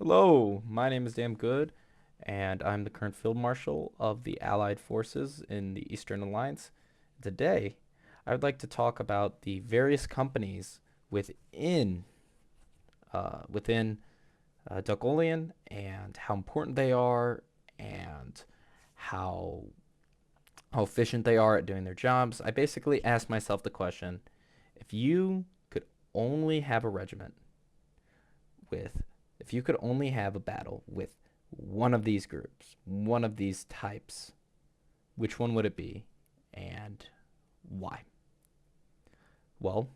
Hello, my name is Damn Good, and I'm the current Field Marshal of the Allied Forces in the Eastern Alliance. Today, I would like to talk about the various companies within Duckoleon and how important they are and how how efficient they are at doing their jobs. I basically asked myself the question: if you could only have a regiment with if you could only have a battle with one of these groups, one of these types, which one would it be and why? Well,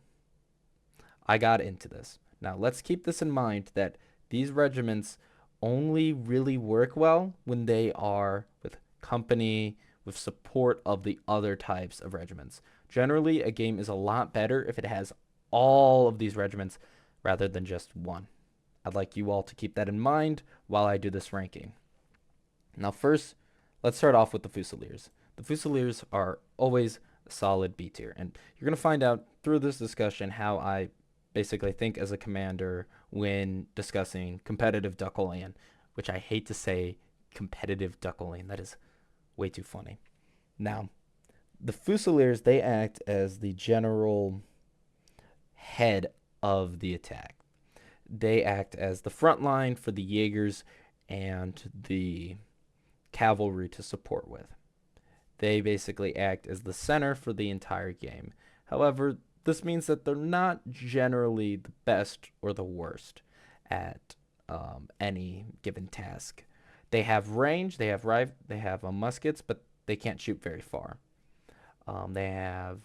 I got into this. Now, let's keep this in mind that these regiments only really work well when they are with company, with support of the other types of regiments. Generally, a game is a lot better if it has all of these regiments rather than just one. I'd like you all to keep that in mind while I do this ranking. Now, first, let's start off with the Fusiliers. The Fusiliers are always a solid B tier, and you're going to find out through this discussion how I basically think as a commander when discussing competitive Duckoleon, which I hate to say competitive Duckoleon. That is way too funny. Now, the Fusiliers, they act as the general head of the attack. They act as the front line for the Jaegers and the cavalry to support with. They basically act as the center for the entire game. However, this means that they're not generally the best or the worst at any given task. They have range, they have muskets, but they can't shoot very far. They have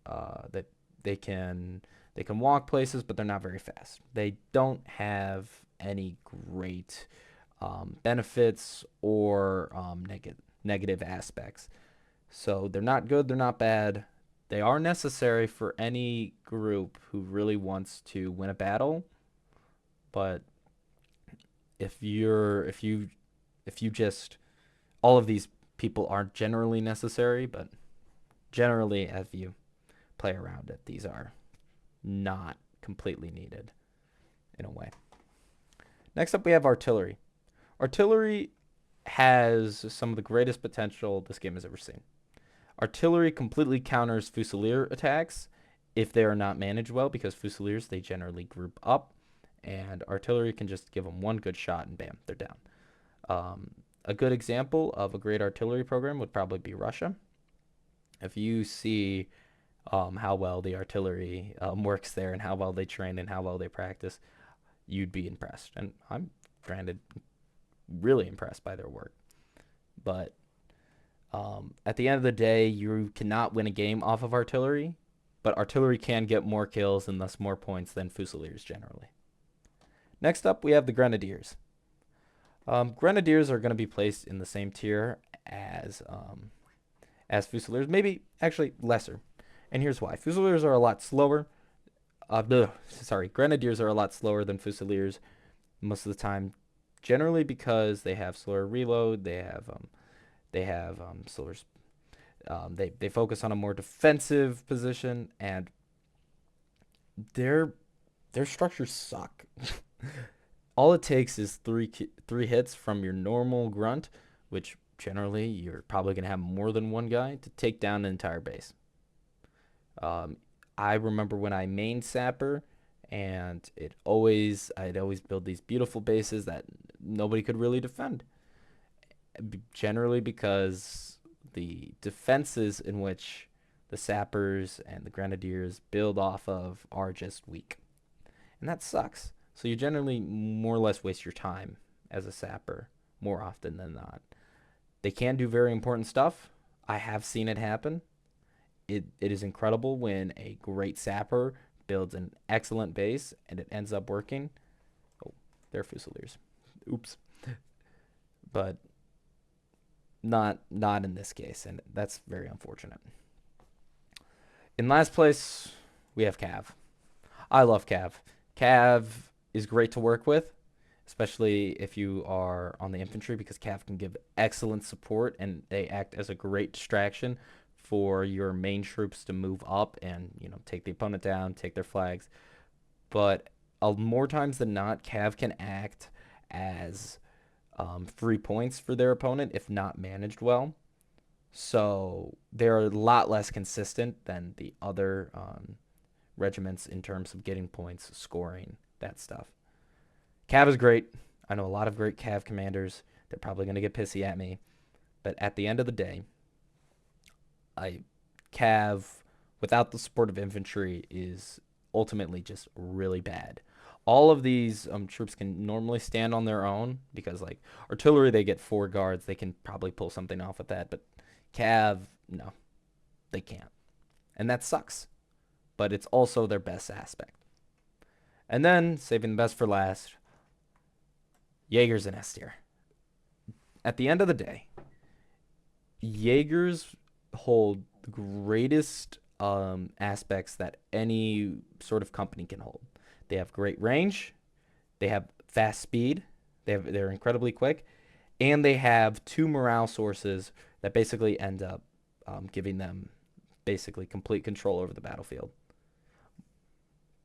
that they can walk places, but they're not very fast. They don't have any great benefits or negative aspects. So they're not good, they're not bad. They are necessary for any group who really wants to win a battle, but if you just all of these people aren't generally necessary, but generally as you play around it, these are not completely needed in a way. Next up, we have artillery. Artillery has some of the greatest potential this game has ever seen. Artillery completely counters Fusilier attacks if they are not managed well, because Fusiliers, they generally group up, and artillery can just give them one good shot and bam, they're down. A good example of a great artillery program would probably be Russia. If you see how well the artillery works there and how well they train and how well they practice, you'd be impressed. And I'm, granted, really impressed by their work. But at the end of the day, you cannot win a game off of artillery, but artillery can get more kills and thus more points than Fusiliers generally. Next up, we have the Grenadiers. Grenadiers are going to be placed in the same tier as Fusiliers, maybe actually lesser. And here's why. Fusiliers are a lot slower. Grenadiers are a lot slower than Fusiliers most of the time, generally because they have slower reload. They have slower. They focus on a more defensive position, and their structures suck. All it takes is three hits from your normal grunt, which generally you're probably gonna have more than one guy to take down an entire base. I remember when I mained Sapper, and I'd always build these beautiful bases that nobody could really defend. Generally because the defenses in which the Sappers and the Grenadiers build off of are just weak, and that sucks. So you generally more or less waste your time as a Sapper more often than not. They can do very important stuff. I have seen it happen. It is incredible when a great Sapper builds an excellent base and it ends up working. Oh, they're Fusiliers. Oops. But not in this case, and that's very unfortunate. In last place, we have Cav. I love Cav. Cav is great to work with, especially if you are on the infantry, because Cav can give excellent support and they act as a great distraction for your main troops to move up and take the opponent down, take their flags. But more times than not, Cav can act as free points for their opponent if not managed well. So they're a lot less consistent than the other regiments in terms of getting points, scoring, that stuff. Cav is great. I know a lot of great Cav commanders. They're probably going to get pissy at me. But at the end of the day, I Cav without the support of infantry is ultimately just really bad. All of these troops can normally stand on their own because, like, artillery, they get 4 guards. They can probably pull something off with that. But Cav, no, they can't. And that sucks. But it's also their best aspect. And then, saving the best for last, Jaegers and S tier. At the end of the day, Jaegers hold the greatest aspects that any sort of company can hold. They have great range, they have fast speed, they're incredibly quick, and they have 2 morale sources that basically end up giving them basically complete control over the battlefield.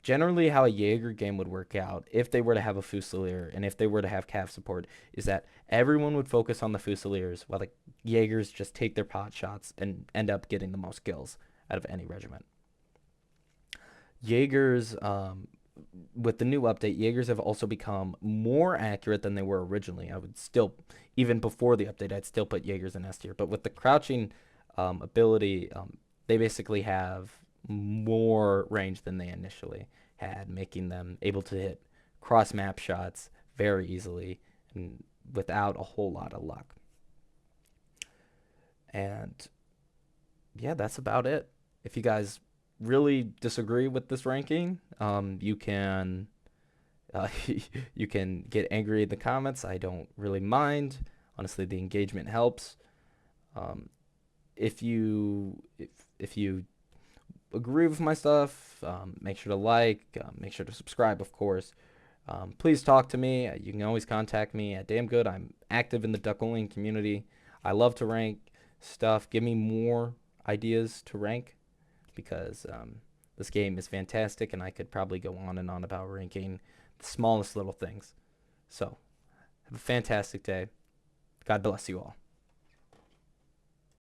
Generally, how a Jaeger game would work out if they were to have a Fusilier and if they were to have Cav support is that everyone would focus on the Fusiliers while the Jaegers just take their pot shots and end up getting the most kills out of any regiment. Jaegers, with the new update, Jaegers have also become more accurate than they were originally. I would still, even before the update, I'd still put Jaegers in S tier. But with the crouching ability, they basically have more range than they initially had, making them able to hit cross map shots very easily and without a whole lot of luck. And yeah, that's about it. If you guys really disagree with this ranking, you can you can get angry in the comments. I don't really mind. Honestly, the engagement helps. If you agree with my stuff, make sure to like, make sure to subscribe, of course. Please talk to me. You can always contact me at Damn Good. I'm active in the Duckoleon community. I love to rank stuff. Give me more ideas to rank because this game is fantastic, and I could probably go on and on about ranking the smallest little things. So, have a fantastic day. God bless you all.